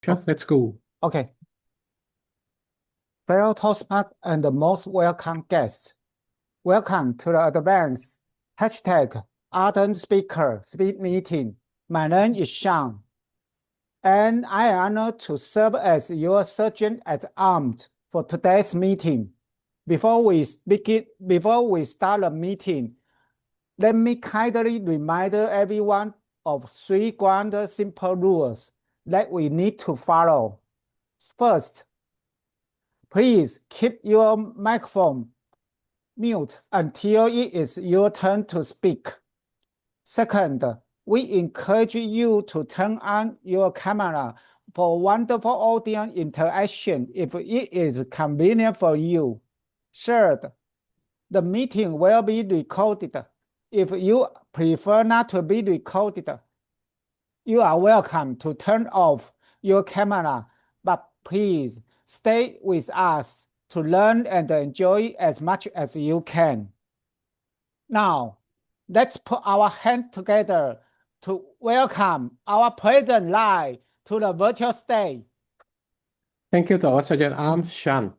Sure, let's go. Okay. Fellow Toastmasters and the most welcome guests, welcome to the advanced #Ardent Speaker Speed Meeting. My name is Sean, and I am honored to serve as your sergeant at arms for today's meeting. Before we start the meeting, let me kindly remind everyone of 3 grand simple rules that we need to follow. First, please keep your microphone mute until it is your turn to speak. Second, we encourage you to turn on your camera for wonderful audience interaction if it is convenient for you. Third, the meeting will be recorded. If you prefer not to be recorded, you are welcome to turn off your camera, but please stay with us to learn and enjoy as much as you can. Now, let's put our hands together to welcome our President Lai to the virtual stage. Thank you to our Sergeant Arms, Sean.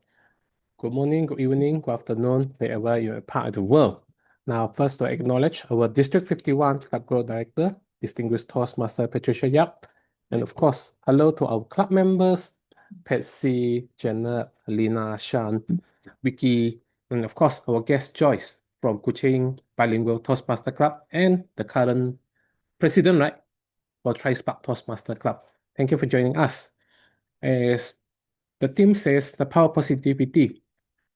Good morning, good evening, good afternoon, wherever you are part of the world. Now, first to acknowledge our District 51 Club Growth Director, Distinguished Toastmaster Patricia Yap, and of course, hello to our club members, Patsy, Janet, Lina, Sean, Vicky, and of course, our guest Joyce from Kuching Bilingual Toastmaster Club and the current president, right, for Tri-Spark Toastmaster Club. Thank you for joining us. As the theme says, the power of positivity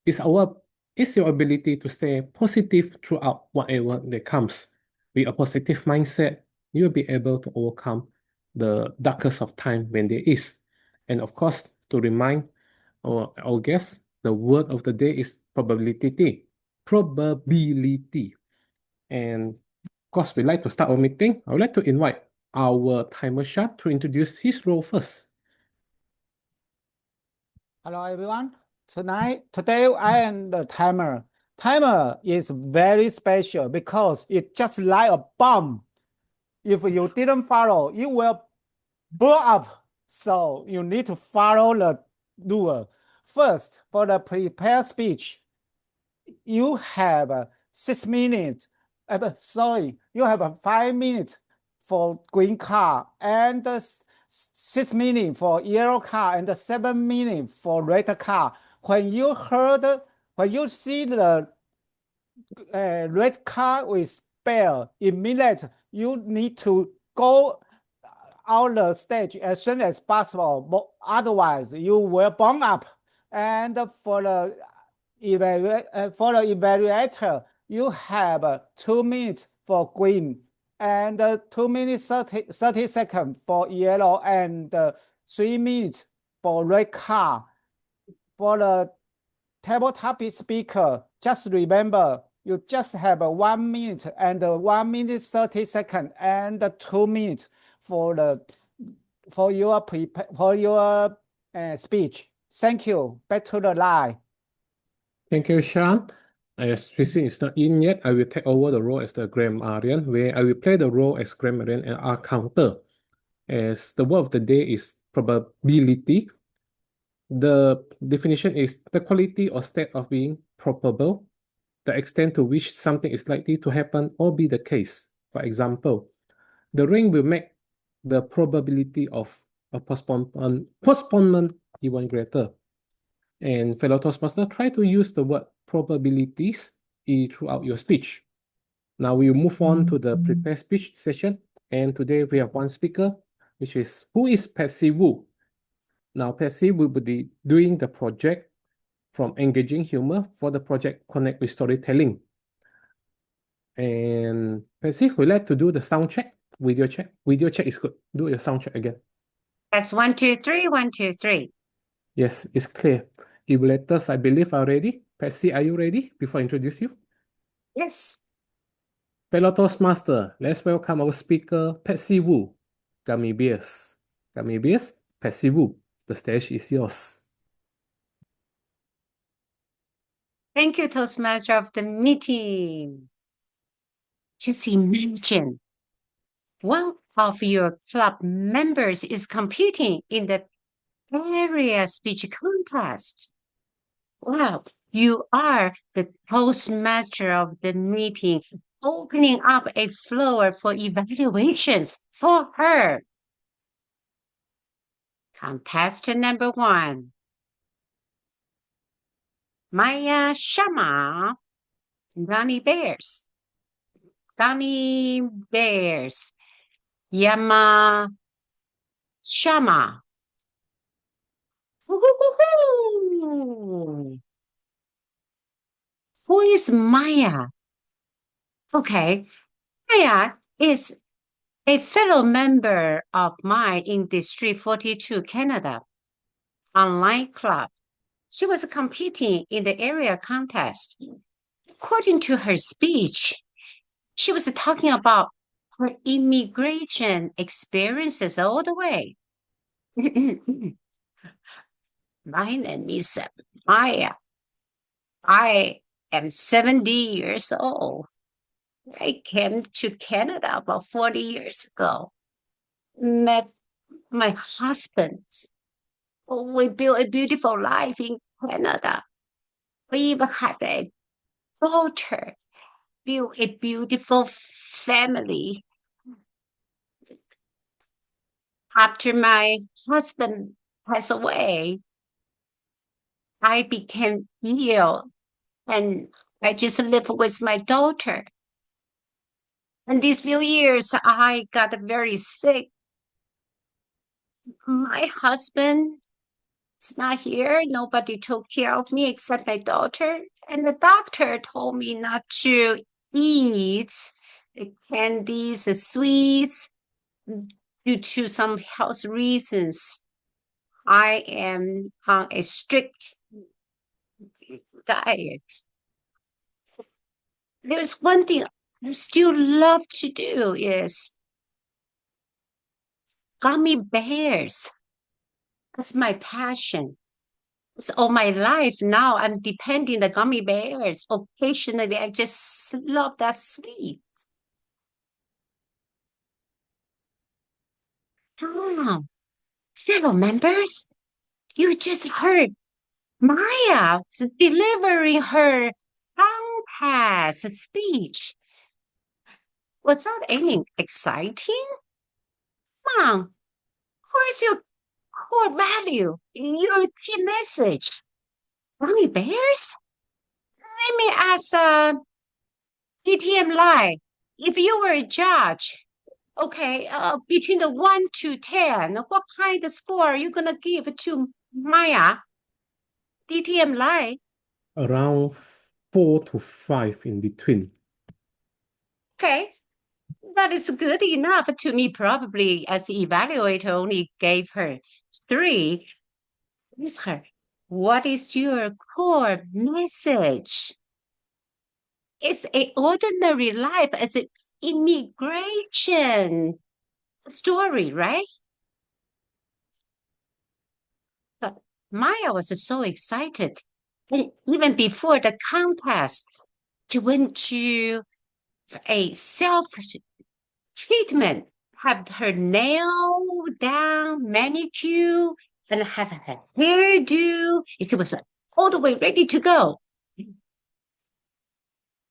is your ability to stay positive throughout whatever that comes. With a positive mindset, you'll be able to overcome the darkest of time when there is. And of course, to remind our guests, the word of the day is probability. Probability. And of course, we'd like to start our meeting. I would like to invite our timer Shah to introduce his role first. Hello, everyone. Today I am the timer. Timer is very special because it's just like a bomb. If you didn't follow, it will blow up. So you need to follow the rule. First, for the prepared speech, you have 6 minutes. You have 5 minutes for green card and 6 minutes for yellow card and 7 minutes for red card. When you see the red card with bell, it means that you need to go out the stage as soon as possible. But otherwise, you will burn up. And for the evaluator, you have 2 minutes for green and 2 minutes 30 seconds for yellow and 3 minutes for red card. For the table topic speaker, just remember you just have 1 minute and 1 minute 30 seconds and 2 minutes for your speech. Thank you. Back to the line. Thank you, Sean. As Tracy is not in yet, I will take over the role as the grammarian, where I will play the role as grammarian and our counter. As the word of the day is probability. The definition is the quality or state of being probable, the extent to which something is likely to happen or be the case. For example, the rain will make the probability of a postponement even greater. And fellow Toastmaster, try to use the word probabilities throughout your speech. Now we will move on to the prepared speech session. And today we have one speaker, who is Patsy Wu. Now Patsy will be doing the project from engaging humor for the project Connect with Storytelling. And Patsy, would like to do the sound check, video check. Video check is good. Do your sound check again. That's 1, 2, 3, 1, 2, 3. Yes, it's clear. Evaluators, I believe, are ready. Patsy, are you ready before I introduce you? Yes. Fellow Toastmaster, let's welcome our speaker, Patsy Wu. Gummy Bears. Gummy Bears, Patsy Wu. The stage is yours. Thank you, Toastmaster of the meeting. Just imagine one of your club members is competing in the area speech contest. Wow, you are the postmaster of the meeting, opening up a floor for evaluations for her. Contestant number 1, Maya Sharma, Gummy Bears. Gummy Bears. Yama Shama. Woo-hoo-hoo-hoo. Who is Maya? Okay, Maya is a fellow member of mine in District 42, Canada, online club. She was competing in the area contest. According to her speech, she was talking about her immigration experiences all the way. My name is Maya. I am 70 years old. I came to Canada about 40 years ago. Met my husband. We built a beautiful life in Canada. We even had a daughter, built a beautiful family. After my husband passed away, I became ill and I just lived with my daughter. And these few years, I got very sick. My husband is not here. Nobody took care of me except my daughter. And the doctor told me not to eat the candies, the sweets, due to some health reasons. I am on a strict diet. There's one thing I still love to do is gummy bears. That's my passion. It's all my life now. I'm depending the gummy bears. Occasionally, I just love that sweet. Fellow members, you just heard Maya delivering her contest speech. Was that any exciting? Come on, where's your core value, your key message? Gummy bears? Let me ask DTM Live, if you were a judge, okay, between the 1 to 10, what kind of score are you going to give to Maya? DTM Live? Around 4 to 5 in between. Okay, that is good enough to me. Probably as the evaluator only gave her 3. Ask her, what is your core message? It's an ordinary life as an immigration story, right? But Maya was so excited. And even before the contest, she went to a self-treatment, had her nail down, manicure, and have her hairdo. It was all the way ready to go.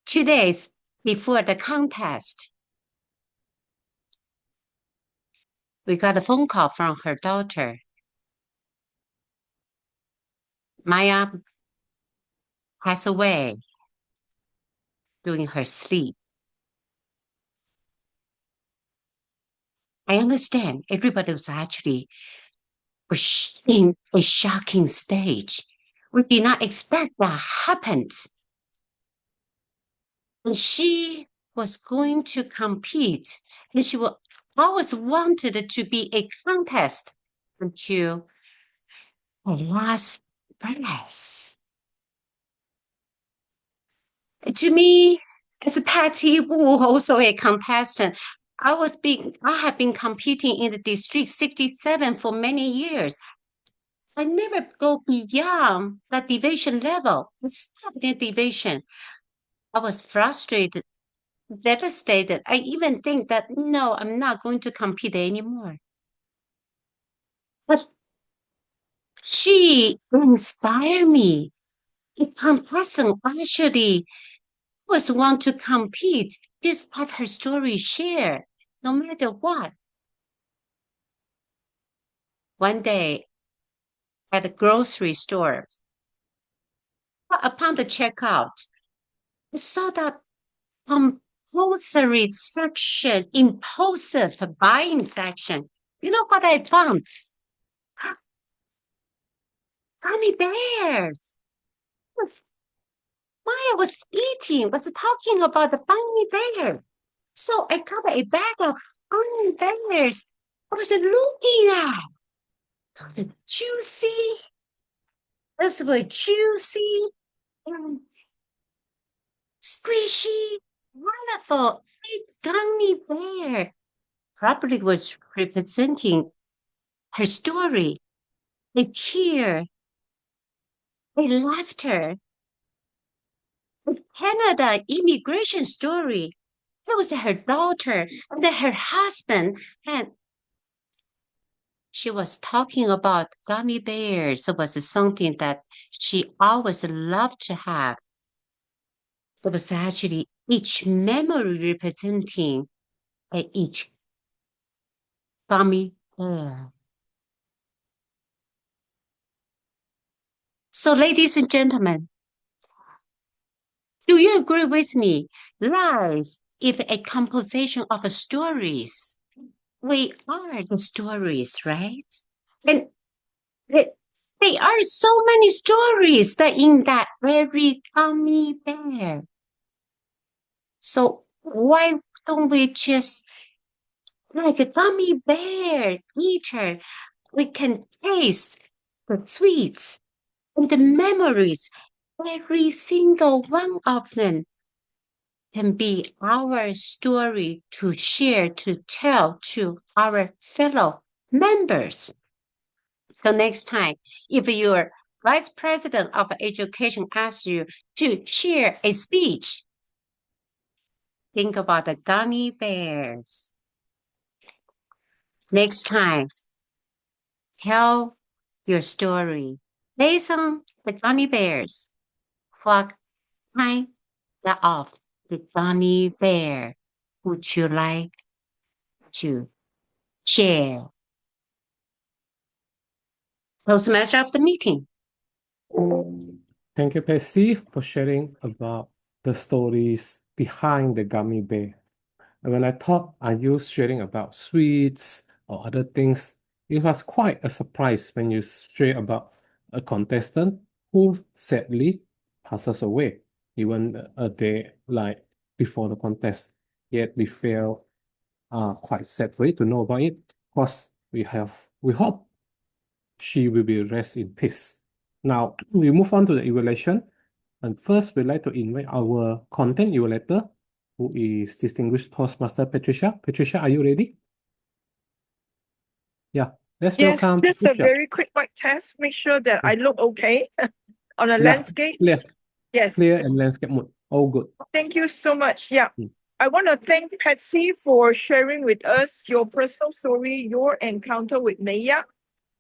2 days before the contest, we got a phone call from her daughter. Maya passed away during her sleep. I understand everybody was actually in a shocking stage. We did not expect that happened. And she was going to compete, and she always wanted to be a contest until her last breath. To me, as Patty Wu, also a contestant, I have been competing in the District 67 for many years. I never go beyond that division level. I stopped the division. I was frustrated, devastated. I even think that no, I'm not going to compete anymore. But She inspired me. A contestant actually was want to compete just have her story shared, no matter what. One day at the grocery store, upon the checkout, I saw that compulsory section, impulsive buying section. You know what I found? Gummy bears. Maya was eating, was talking about the gummy bear. So I got a bag of gummy bears. I was looking at. Juicy. Those were juicy and squishy, wonderful, big gummy bear. Probably was representing her story, a tear, a laughter, a Canada immigration story. It was her daughter and then her husband, and she was talking about gummy bears. It was something that she always loved to have. It was actually each memory representing each gummy bear. So, ladies and gentlemen, do you agree with me? Life is a composition of stories. We are the stories, right? And there are so many stories that in that very gummy bear. So why don't we just like a gummy bear eater? We can taste the sweets and the memories. Every single one of them can be our story to share, to tell to our fellow members. So next time, if your vice president of education asks you to share a speech, think about the gummy bears. Next time, tell your story based on the gummy bears. What kind of the gummy bear would you like to share? Toastmaster of the meeting. Thank you, Patsy, for sharing about the stories behind the gummy bear. And when I thought I used sharing about sweets or other things, it was quite a surprise when you share about a contestant who sadly passes away, even a day like before the contest. Yet we feel quite sad for you to know about it, because we hope she will be rest in peace. Now we move on to the evaluation, and first we'd like to invite our content evaluator, who is distinguished Toastmaster Patricia. Patricia, are you ready? Yeah, let's Yes, welcome just a Patricia. very quick mic test. Make sure that I look okay on a Yeah, landscape. clear, Yes. clear and landscape mode. All good. Thank you so much. Yeah. Mm. I want to thank Patsy for sharing with us your personal story, your encounter with Maya.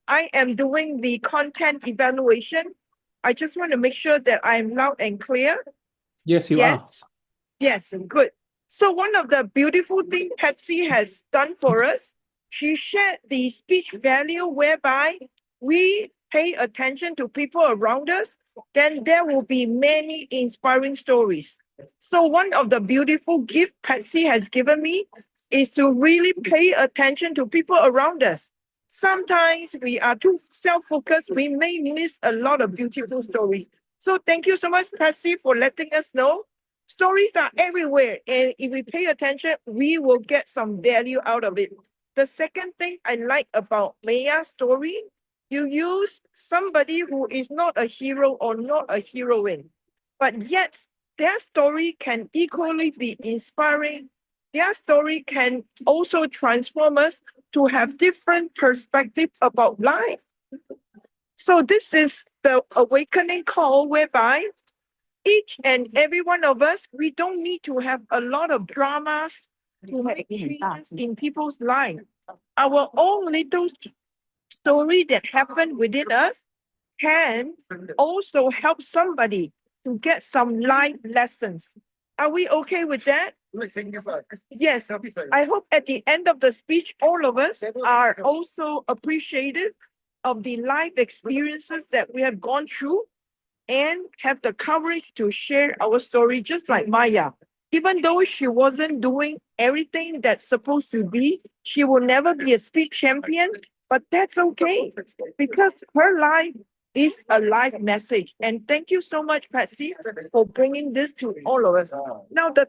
I am doing the content evaluation. I just want to make sure that I'm loud and clear. Yes, you Yes. Yes, good. So one of the beautiful things Patsy has done for us, she shared the speech value whereby we pay attention to people around us, then there will be many inspiring stories. So one of the beautiful gifts Patsy has given me is to really pay attention to people around us. Sometimes we are too self-focused. We may miss a lot of beautiful stories. So thank you so much, Patsy, for letting us know. Stories are everywhere, and if we pay attention, we will get some value out of it. The second thing I like about Maya's story, you use somebody who is not a hero or not a heroine, but yet their story can equally be inspiring. Their story can also transform us to have different perspectives about life. So this is the awakening call whereby each and every one of us, we don't need to have a lot of dramas to make changes in people's lives. Our own little story that happened within us can also help somebody to get some life lessons. Are we okay with that? Yes. I hope at the end of the speech, all of us are also appreciative of the life experiences that we have gone through and have the courage to share our story, just like Maya. Even though she wasn't doing everything that's supposed to be, she will never be a speech champion, but that's okay because her life is a life message. And thank you so much, Patsy, for bringing this to all of us. Now, the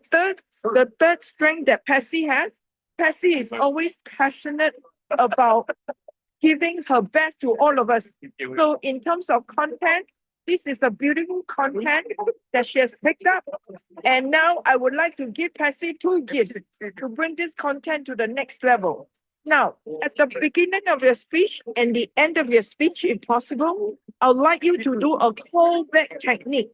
third strength that Patsy has, Patsy is always passionate about giving her best to all of us. So in terms of content, this is a beautiful content that she has picked up. And now I would like to give Patsy 2 gifts to bring this content to the next level. Now, at the beginning of your speech and the end of your speech, if possible, I would like you to do a callback technique.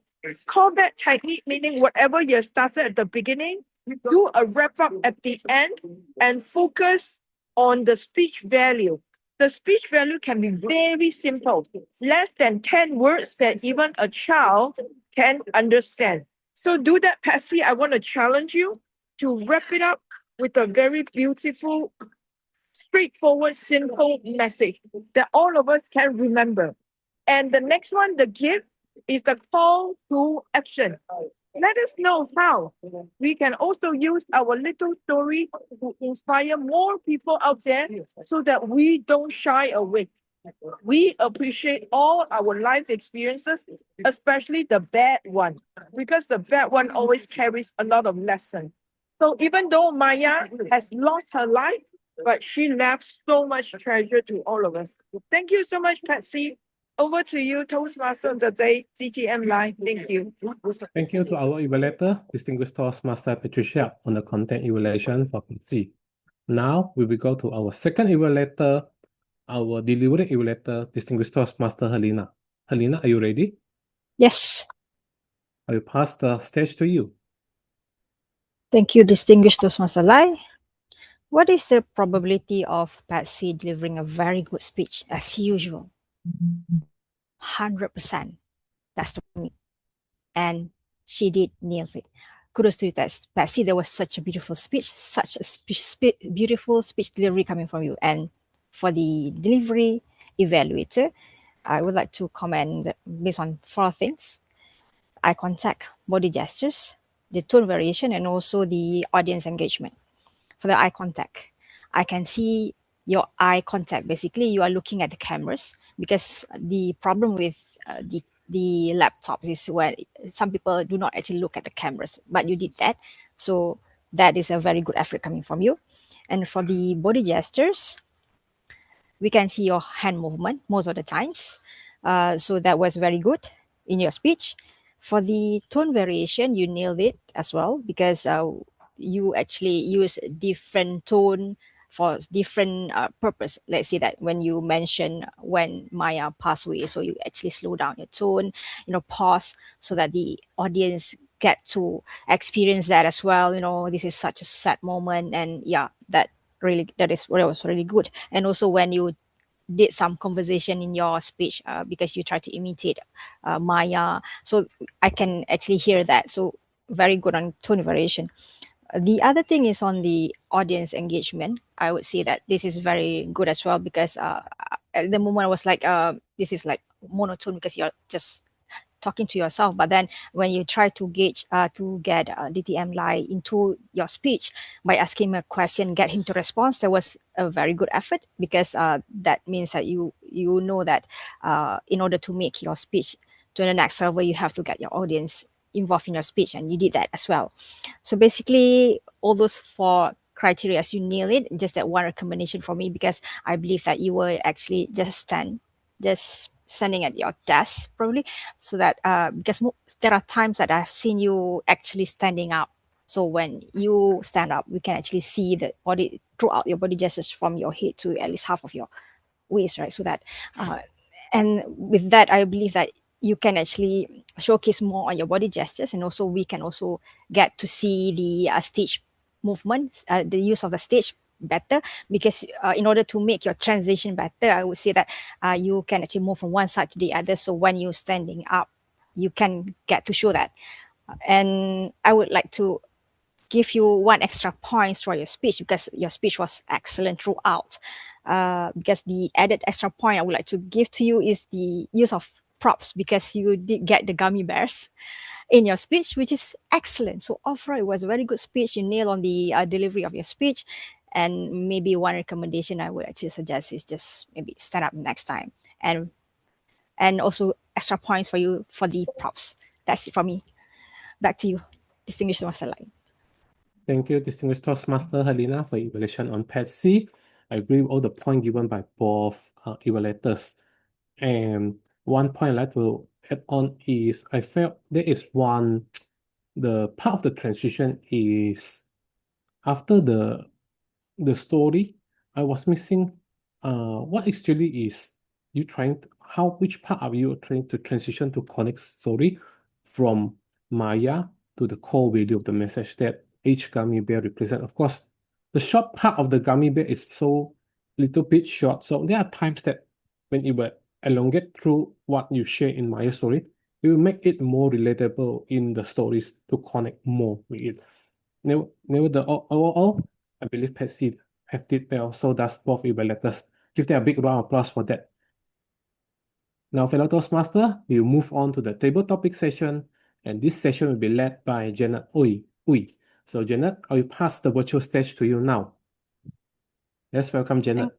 Callback technique meaning whatever you started at the beginning, do a wrap up at the end and focus on the speech value. The speech value can be very simple, less than 10 words that even a child can understand. So do that, Patsy. I want to challenge you to wrap it up with a very beautiful, straightforward, simple message that all of us can remember. And the next one, the gift, is the call to action. Let us know how we can also use our little story to inspire more people out there so that we don't shy away. We appreciate all our life experiences, especially the bad one, because the bad one always carries a lot of lessons. So even though Maya has lost her life, but she left so much treasure to all of us. Thank you so much, Patsy. Over to you, Toastmaster of the Day, DTM Live. Thank you. Thank you to our evaluator, distinguished Toastmaster Patricia, on the content evaluation for Patsy. Now we will go to our second evaluator, our delivery evaluator, distinguished Toastmaster Helena. Helena, are you ready? Yes, I will pass the stage to you. thank you, distinguished Toastmaster Lai. What is the probability of Patsy delivering a very good speech as usual? 100%. That's to me. And she did nails it. Kudos to you, Patsy. There was such a beautiful speech, such a beautiful speech delivery coming from you. And for the delivery evaluator, I would like to comment based on 4 things: eye contact, body gestures, the tone variation, and also the audience engagement. For the eye contact, I can see your eye contact. Basically, you are looking at the cameras, because the problem with the laptops is when some people do not actually look at the cameras, but you did that. So that is a very good effort coming from you. And for the body gestures, we can see your hand movement most of the times. So that was very good in your speech. For the tone variation, you nailed it as well, because you actually use different tone for different purpose. Let's say that when you mention when Maya passed away, so you actually slow down your tone, pause so that the audience get to experience that as well. This is such a sad moment, and yeah, that was really good. And also when you did some conversation in your speech, because you try to imitate Maya, so I can actually hear that. So very good on tone variation. The other thing is on the audience engagement. I would say that this is very good as well, because at the moment I was like, this is like monotone because you're just talking to yourself. But then when you try to gauge to get DTM Lai into your speech by asking him a question, get him to respond, there was a very good effort, because that means that you know that in order to make your speech to the next level, you have to get your audience involved in your speech, and you did that as well. So basically, all those 4 criteria, as you nail it, just that one recommendation for me, because I believe that you were actually just standing at your desk probably, so that because there are times that I've seen you actually standing up. So when you stand up, we can actually see the body throughout your body gestures from your head to at least half of your waist, right? So that and with that, I believe that you can actually showcase more on your body gestures, and also we can also get to see the stage movements, the use of the stage better, because in order to make your transition better, I would say that you can actually move from one side to the other. So when you're standing up, you can get to show that. And I would like to give you one extra points for your speech, because your speech was excellent throughout. Because the added extra point I would like to give to you is the use of props, because you did get the gummy bears in your speech, which is excellent. So overall, it was a very good speech. You nailed on the delivery of your speech. And maybe one recommendation I would actually suggest is just maybe stand up next time. And also extra points for you for the props. That's it from me. Back to you, Distinguished Master Lai. Thank you, Distinguished Toastmaster Helena, for evaluation on Patsy. I agree with all the points given by both evaluators. And one point I'd like to add on is I felt there is the part of the transition is after the story, I was missing what actually is you which part are you trying to transition to connect story from Maya to the core value of the message that each gummy bear represent. Of course, the short part of the gummy bear is so little bit short. So there are times that when you will elongate through what you share in Maya's story, it will make it more relatable in the stories to connect more with it. Overall, I believe Patsy have did well. So does both evaluators. Give them a big round of applause for that. Now, fellow Toastmaster, we'll move on to the table topic session, and this session will be led by Janet Ui. So Janet, I will pass the virtual stage to you now. Let's welcome Janet.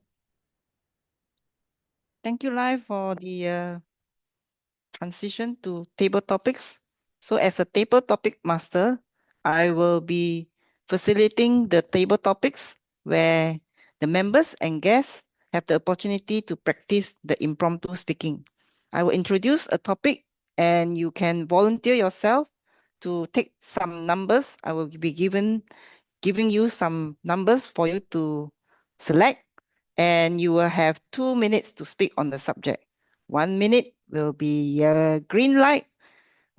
Thank you, Lai, for the transition to table topics. So as a table topic master, I will be facilitating the table topics where the members and guests have the opportunity to practice the impromptu speaking. I will introduce a topic and you can volunteer yourself to take some numbers. I will be giving you some numbers for you to select, and you will have 2 minutes to speak on the subject. 1 minute will be a green light,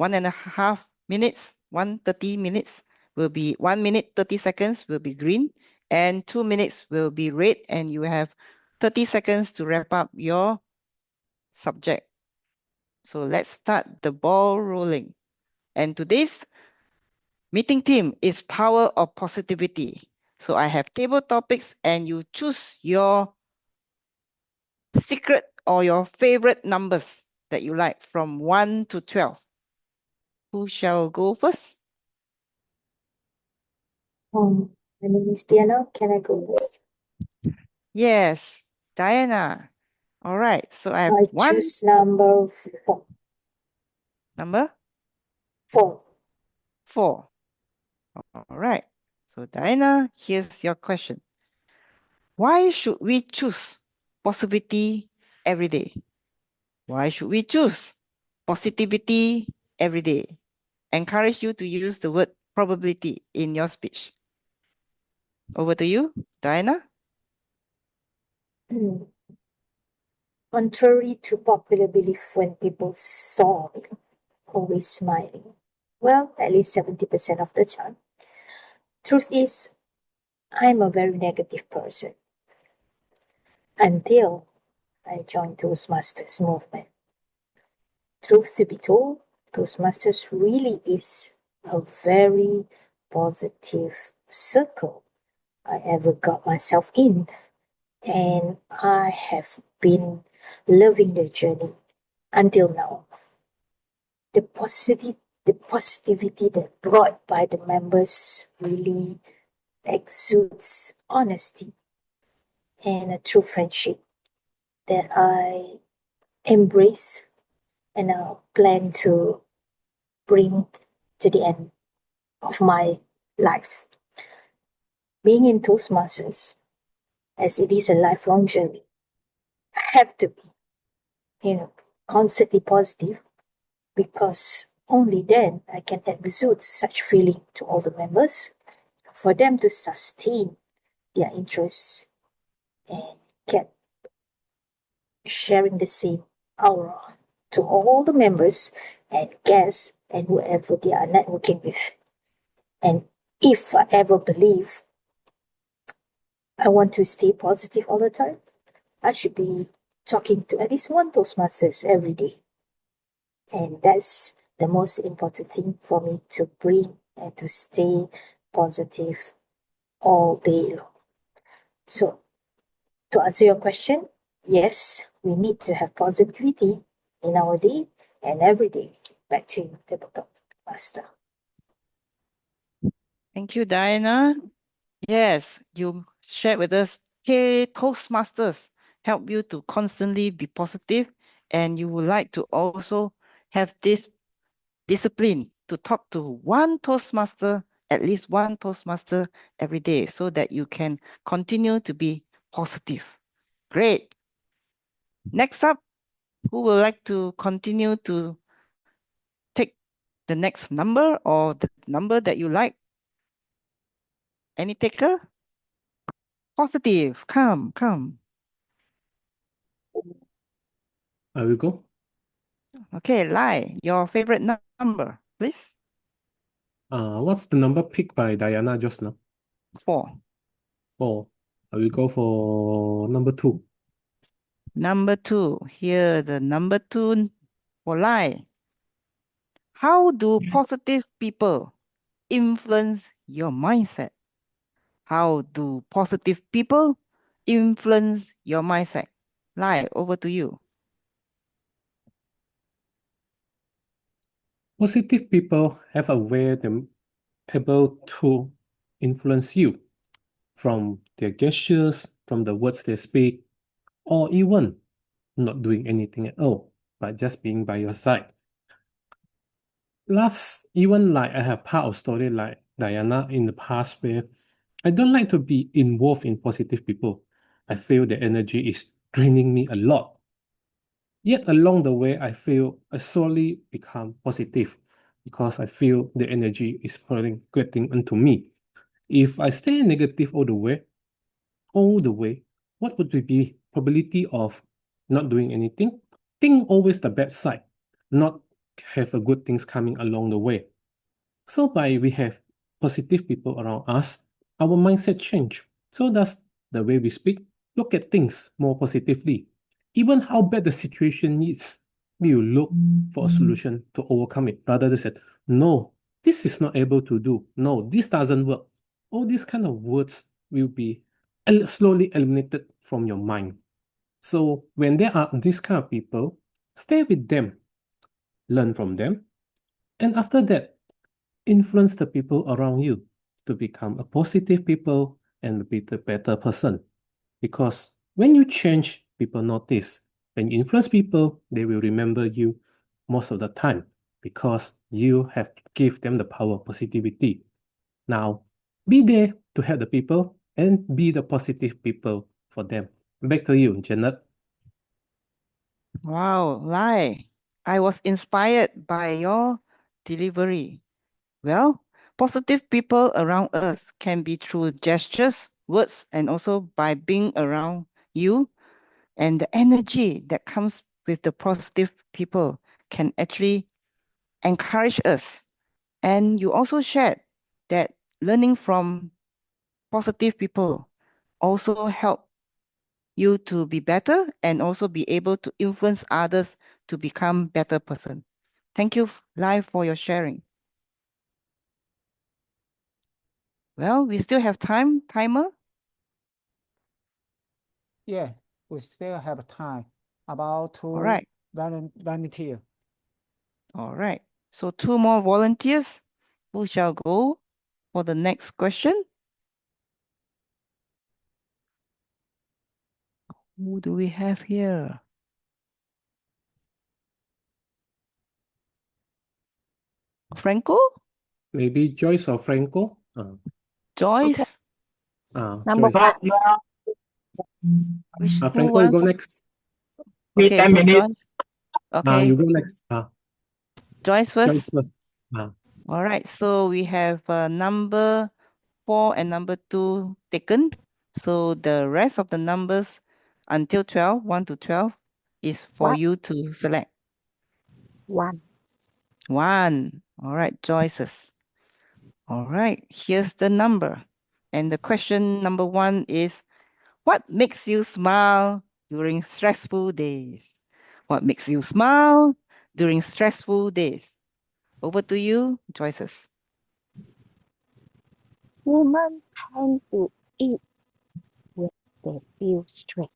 1.5 minutes, 1:30 minutes will be 1 minute 30 seconds will be green, and 2 minutes will be red, and you have 30 seconds to wrap up your subject. So let's start the ball rolling. And today's meeting theme is power of positivity. So I have table topics and you choose your secret or your favorite numbers that you like from 1 to 12. Who shall go first? My name is Diana. Can I go first? Yes, Diana. All right, so I have I one choose number 4. number 4. 4. All right, so Diana, here's your question. Why should we choose positivity every day? Why should we choose positivity every day? Encourage you to use the word probability in your speech. Over to you, Diana. Contrary to popular belief, when people saw me always smiling, well, at least 70% of the time, truth is, I'm a very negative person. Until I joined Toastmasters movement. Truth to be told, Toastmasters really is a very positive circle I ever got myself in. And I have been loving the journey until now. The positivity that brought by the members really exudes honesty and a true friendship that I embrace and I plan to bring to the end of my life. Being in Toastmasters, as it is a lifelong journey, I have to be, constantly positive, because only then I can exude such feeling to all the members for them to sustain their interests and keep sharing the same aura to all the members and guests and whoever they are networking with. And if I ever believe I want to stay positive all the time. I should be talking to at least one Toastmasters every day. And that's the most important thing for me to bring and to stay positive all day long. So, to answer your question, yes, we need to have positivity in our day and every day. Back to you, Tabletop Master. Thank you, Diana. Yes, you shared with us, hey, Toastmasters help you to constantly be positive, and you would like to also have this discipline to talk to one Toastmaster, at least one Toastmaster every day, so that you can continue to be positive. Great. Next up, who would like to continue to take the next number or the number that you like? Any taker? Positive. Come. I will go. Okay, Lai, your favorite number, please. What's the number picked by Diana just now? 4. 4. I will go for number 2. Number 2. Here, the number 2 for Lai. How do positive people influence your mindset? How do positive people influence your mindset? Lai, over to you. Positive people have a way they're able to influence you from their gestures, from the words they speak, or even not doing anything at all, but just being by your side. Even like I have part of story like Diana in the past where I don't like to be involved in positive people. I feel the energy is draining me a lot. Yet along the way, I feel I slowly become positive because I feel the energy is getting into me. If I stay negative all the way, what would be probability of not doing anything? Think always the bad side, not have a good things coming along the way. So by we have positive people around us, our mindset change. So does the way we speak, look at things more positively. Even how bad the situation is, we will look for a solution to overcome it rather than say, no, this is not able to do. No, this doesn't work. All these kind of words will be slowly eliminated from your mind. So when there are these kind of people, stay with them, learn from them, and after that, influence the people around you to become a positive people and be the better person. Because when you change, people notice. When you influence people, they will remember you most of the time because you have give them the power of positivity. Now, be there to help the people and be the positive people for them. Back to you, Janet. Wow, Lai, I was inspired by your delivery. Well, positive people around us can be through gestures, words, and also by being around you. And the energy that comes with the positive people can actually encourage us. And you also shared that learning from positive people also help you to be better and also be able to influence others to become better person. Thank you, Lai, for your sharing. Well, we still have timer. Yeah, we still have time. About to All right. volunteer. All right. So 2 more volunteers who shall go for the next question. Who do we have here? Franco? Maybe Joyce or Franco? Joyce? Number Joyce. Who Franco, you go wants? next. Okay, so Joyce. Okay, You go next. Joyce Joyce first. first. All right, so we have number 4 and number 2 taken. So the rest of the numbers until 12, 1 to 12, is for What? you to select. 1. 1. All right, Joyce's. All right, here's the number. And the question number 1 is, what makes you smile during stressful days? What makes you smile during stressful days? Over to you, Joyces. Women tend to eat when they feel stressed.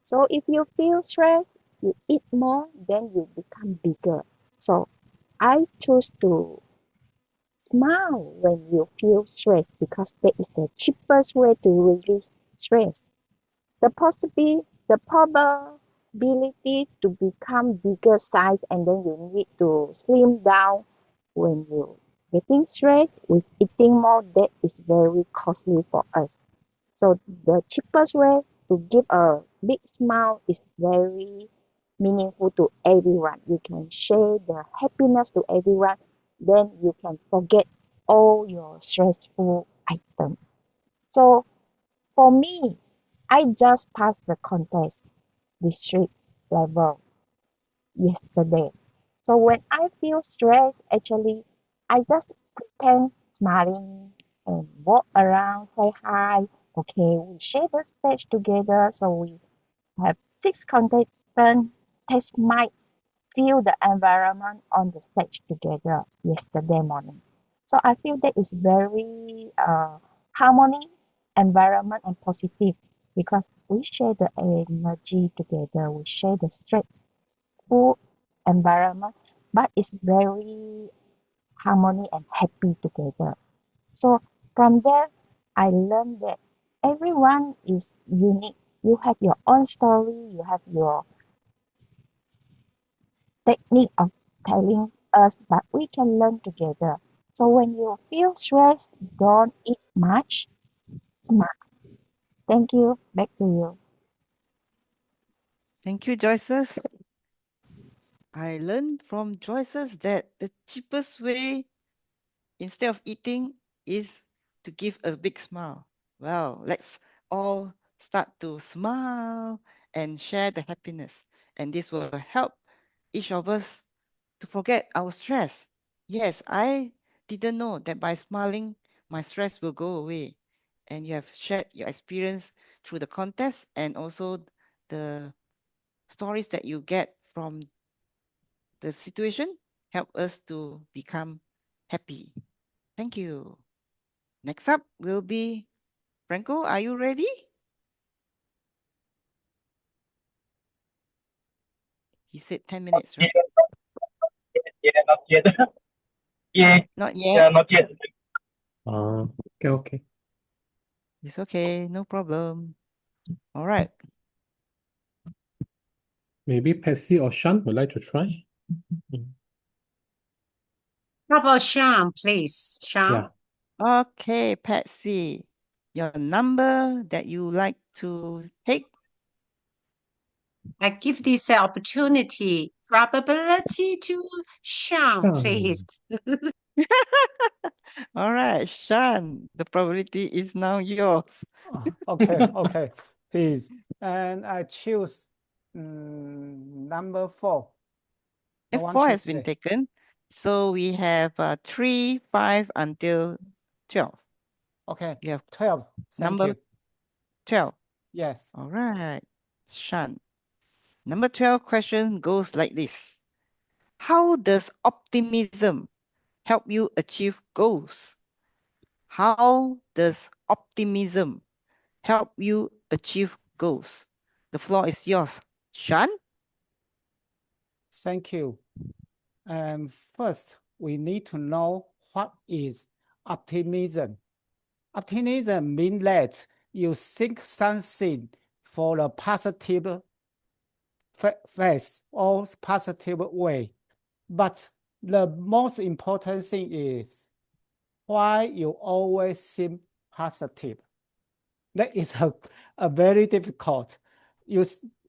So if you feel stressed, you eat more, then you become bigger. So I choose to smile when you feel stressed because that is the cheapest way to release stress. The probability to become bigger size and then you need to slim down when you getting stressed with eating more, that is very costly for us. So the cheapest way to give a big smile is very meaningful to everyone. You can share the happiness to everyone, then you can forget all your stressful items. So for me, I just passed the contest district level yesterday. So when I feel stressed, actually, I just pretend smiling and walk around, say hi. Okay, we share the stage together. So we have 6 contestants test might feel the environment on the stage together yesterday morning. So I feel that is very harmony, environment and positive because we share the energy together, we share the stressful environment, but it's very harmony and happy together. So from there, I learned that everyone is unique. You have your own story, you have your technique of telling us, but we can learn together. So when you feel stressed, don't eat much. Smile. Thank you. Back to you. Thank you, Joyces. I learned from Joyces that the cheapest way, instead of eating, is to give a big smile. Well, let's all start to smile and share the happiness. And this will help each of us to forget our stress. Yes, I didn't know that by smiling, my stress will go away. And you have shared your experience through the contest and also the stories that you get from the situation help us to become happy. Thank you. Next up will be Franco. Are you ready? He said 10 minutes, right? Not yet. Yeah, Not yet. not yet. Okay. It's okay. No problem. All right. Maybe Patsy or Sean would like to try. How about Sean, please? Sean? Yeah. Okay, Patsy, your number that you like to take? I give this opportunity, probability to Sean, please. All right, Sean, the probability is now yours. Okay, please. And I choose number 4. The If one 4 choose has been today. taken, so we have 3, 5 until 12. Okay, You have 12. Thank number you. 12. Yes. All right, Sean. Number 12 question goes like this. How does optimism help you achieve goals? How does optimism help you achieve goals? The floor is yours, Sean. Thank you. First, we need to know what is optimism. Optimism means that you think something for a positive face or positive way. But the most important thing is why you always seem positive. That is a very difficult.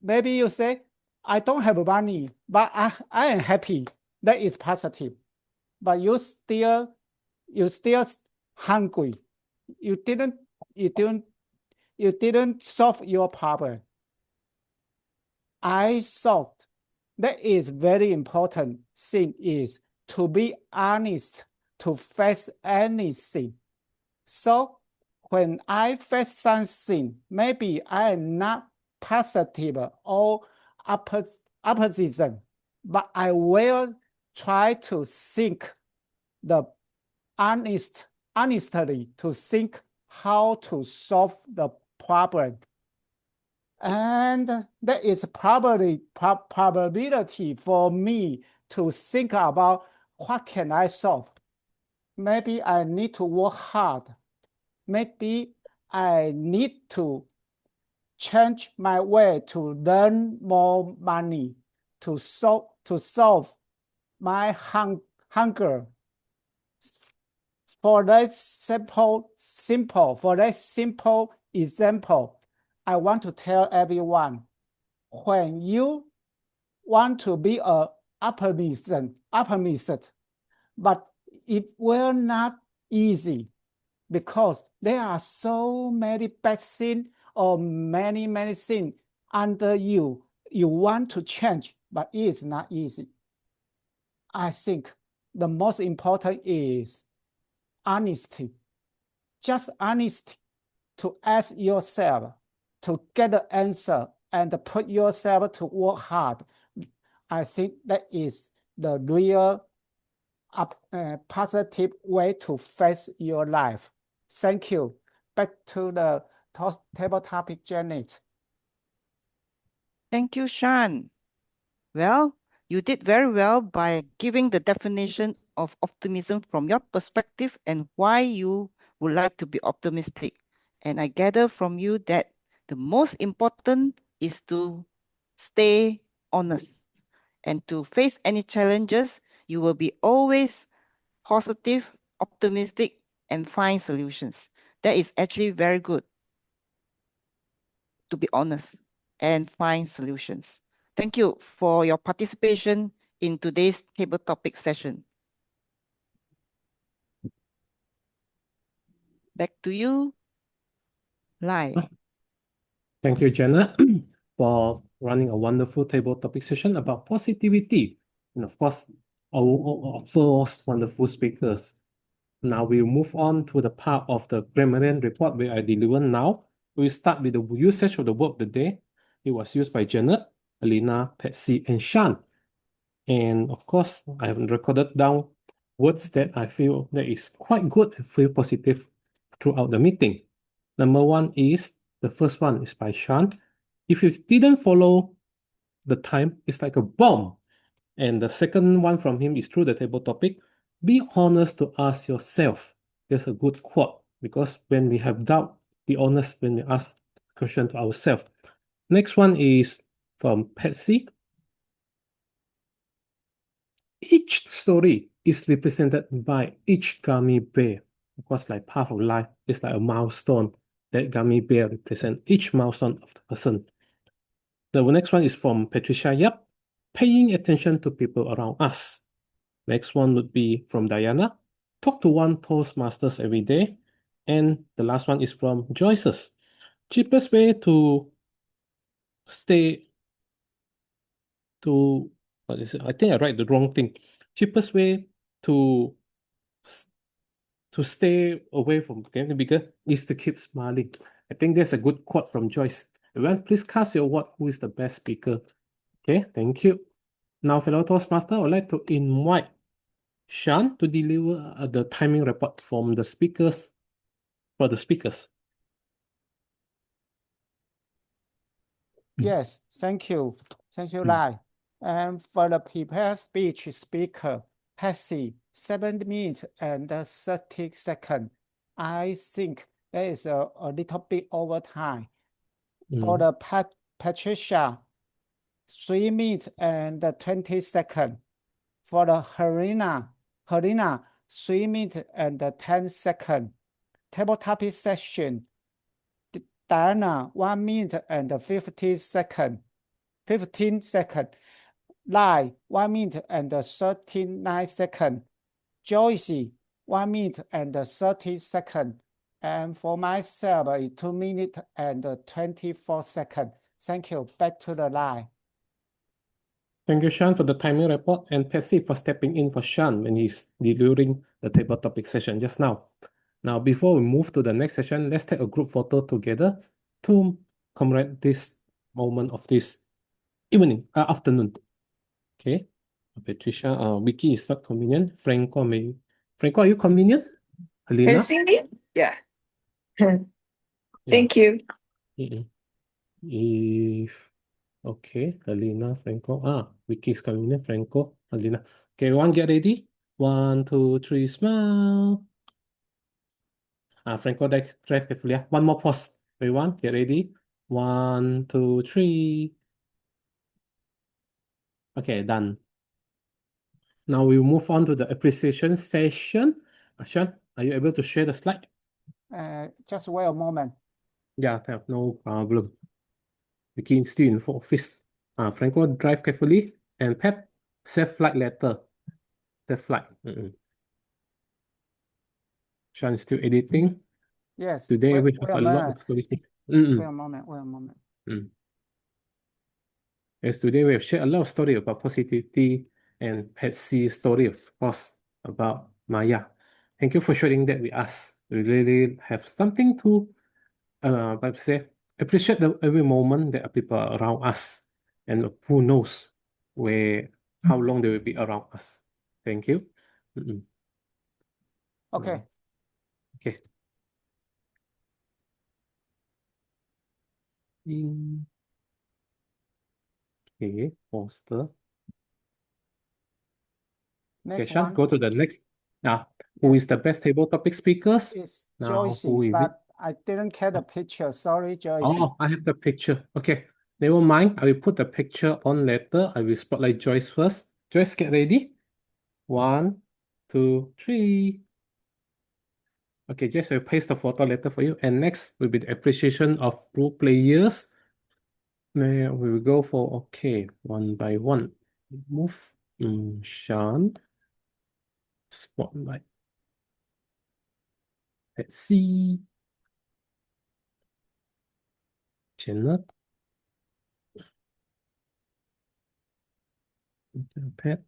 Maybe you say, I don't have money, but I am happy. That is positive. But you still hungry. You didn't solve your problem. I thought that is very important thing is to be honest to face anything. So when I face something, maybe I am not positive or opposition, but I will try to think the honestly to think how to solve the problem. And there is probability for me to think about what can I solve. Maybe I need to work hard. Maybe I need to change my way to learn more money to solve my hunger. For that simple example, I want to tell everyone, when you want to be an optimist, but it will not easy because there are so many bad things or many things under you. You want to change, but it is not easy. I think the most important is honesty. Just honesty to ask yourself to get the answer and put yourself to work hard. I think that is the real positive way to face your life. Thank you. Back to the table topic, Janet. Thank you, Sean. Well, you did very well by giving the definition of optimism from your perspective and why you would like to be optimistic. And I gather from you that the most important is to stay honest and to face any challenges. You will be always positive, optimistic, and find solutions. That is actually very good, to be honest and find solutions. Thank you for your participation in today's table topic session. Back to you, Lai. Thank you, Jenna, for running a wonderful table topic session about positivity. And of course, our first wonderful speakers. Now we'll move on to the part of the grammarian report where I deliver now. We'll start with the usage of the word of the day. It was used by Janet, Alina, Patsy, and Sean. And of course, I have recorded down words that I feel that is quite good and feel positive throughout the meeting. Number one is, the first one is by Sean. If you didn't follow the time, it's like a bomb. And the second one from him is through the table topic. Be honest to ask yourself. That's a good quote, because when we have doubt, be honest when we ask question to ourselves. Next one is from Patsy. Each story is represented by each gummy bear. Of course, like path of life is like a milestone. That gummy bear represents each milestone of the person. The next one is from Patricia Yap. Paying attention to people around us. Next one would be from Diana. Talk to one Toastmasters every day. And the last one is from Joyce's. Cheapest way to stay to, what is it? I think I write the wrong thing. Cheapest way to stay away from getting bigger is to keep smiling. I think that's a good quote from Joyce. Everyone, please cast your vote. Who is the best speaker? Okay, thank you. Now, fellow Toastmaster, I would like to invite Sean to deliver the timing report from the speakers, for the speakers. Yes, thank you. Thank you, Lai. And for the prepared speech speaker, Patsy, 7 minutes and 30 seconds. I think there is a little bit over time. For the Patricia, 3 minutes and 20 seconds. For the Helena, 3 minutes and 10 seconds. Table topic session, Diana, 1 minute and 15 seconds. Lai, 1 minute and 39 seconds. Joyce, 1 minute and 30 seconds. And for myself, it's 2 minutes and 24 seconds. Thank you. Back to the line. Thank you, Sean, for the timing report, and Patsy for stepping in for Sean when he's delivering the table topic session just now. Now, before we move to the next session, let's take a group photo together to commemorate this moment of this afternoon. Okay. Patricia, Vicky is not convenient. Franco, are you convenient? Can Helena? you see me? Yeah. Yeah. Thank you. Okay, Helena, Franco. Vicky is convenient. Franco, Helena. Okay, everyone get ready. 1, 2, 3, smile. Franco, drive carefully. One more pause. Everyone, get ready. 1, 2, 3. Okay, done. Now we move on to the appreciation session. Sean, are you able to share the slide? Just wait a moment. Yeah, no problem. Vicky is still in office. Franco, drive carefully. And Pep, save flight letter. Save flight. Sean is still editing. Yes. Today we wait have a a lot moment. of stories. Wait a moment. Wait a moment. Yes, today we have shared a lot of story about positivity and Patsy's story, of course, about Maya. Thank you for sharing that with us. We really have something to appreciate every moment that people are around us, and who knows how long they will be around us. Thank you. Okay. Okay. Okay, poster. Next Okay, Sean, one go to the next. Who is the best table topic speakers? is Now, Joyce, who is it? but I didn't get the picture. Sorry, Joyce. Oh, I have the picture. Okay, never mind. I will put the picture on later. I will spotlight Joyce first. Joyce, get ready. 1, 2, 3. Okay, Joyce, I will paste the photo later for you. And next will be the appreciation of pro players. Now we will go for, okay, one by one. Move. Sean. Spotlight. Let's see. Janet. Pat.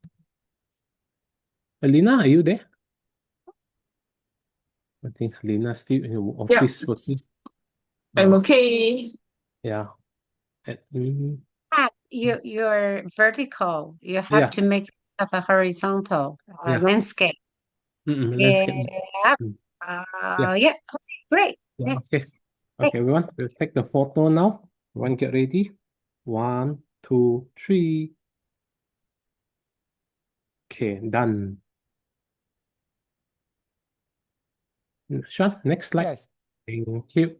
Alina, are you there? I think Alina's still in the office working. I'm okay. Yeah. You're vertical. You have Yeah. to make yourself a horizontal Yeah. landscape. Landscape. Yeah. Yeah. Yeah. Okay, great. Yeah. Yeah. Okay. Okay, everyone, we'll take the photo now. Everyone get ready. 1, 2, 3. Okay, done. Sean, next slide. Yes. Thank you.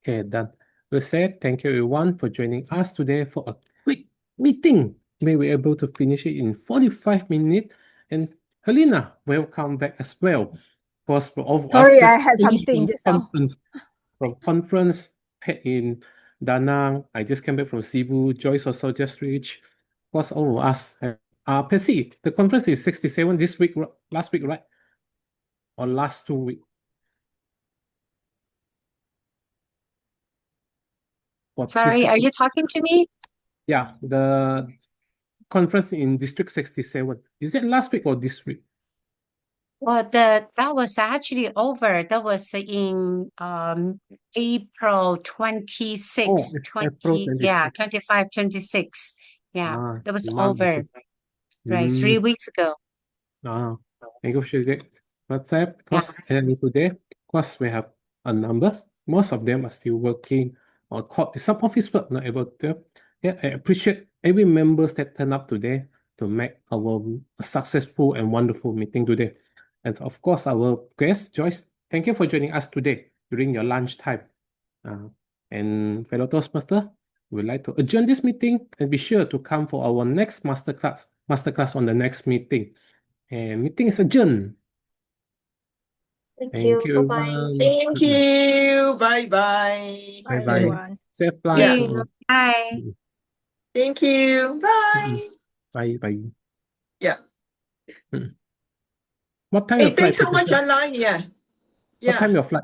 Okay, done. We said thank you everyone for joining us today for a quick meeting. May we able to finish it in 45 minutes. And Helena, welcome back as well. Because for all of us Sorry, I just had finished something just now. from conference in Da Nang. I just came back from Cebu. Joyce also just reached. Of course, all of us. Percy, the conference is 67 this week, last week, right? Or last 2 weeks? Sorry, are you talking to me? Yeah, the conference in District 67. Is it last week or this week? Well, that was actually over. That was in April 26, April 26. 25, 26. Yeah, that was month over. ago. Right, 3 weeks ago. Negotiated WhatsApp because today, of course, we have a number. Most of them are still working or some office work not able to. Yeah, I appreciate every members that turn up today to make our successful and wonderful meeting today. And of course, our guest, Joyce, thank you for joining us today during your lunch time. And fellow Toastmaster, we'd like to adjourn this meeting and be sure to come for our next masterclass on the next meeting. And meeting is adjourned. Thank Thank you. you, Bye-bye. everyone. Thank you. Bye-bye. Bye, Bye-bye. everyone. Safe flight. Thank you. Bye. Thank you. Bye. Bye. Yeah. What time Hey, your flight? thanks so much, Patricia? Anna. Yeah. What time your flight?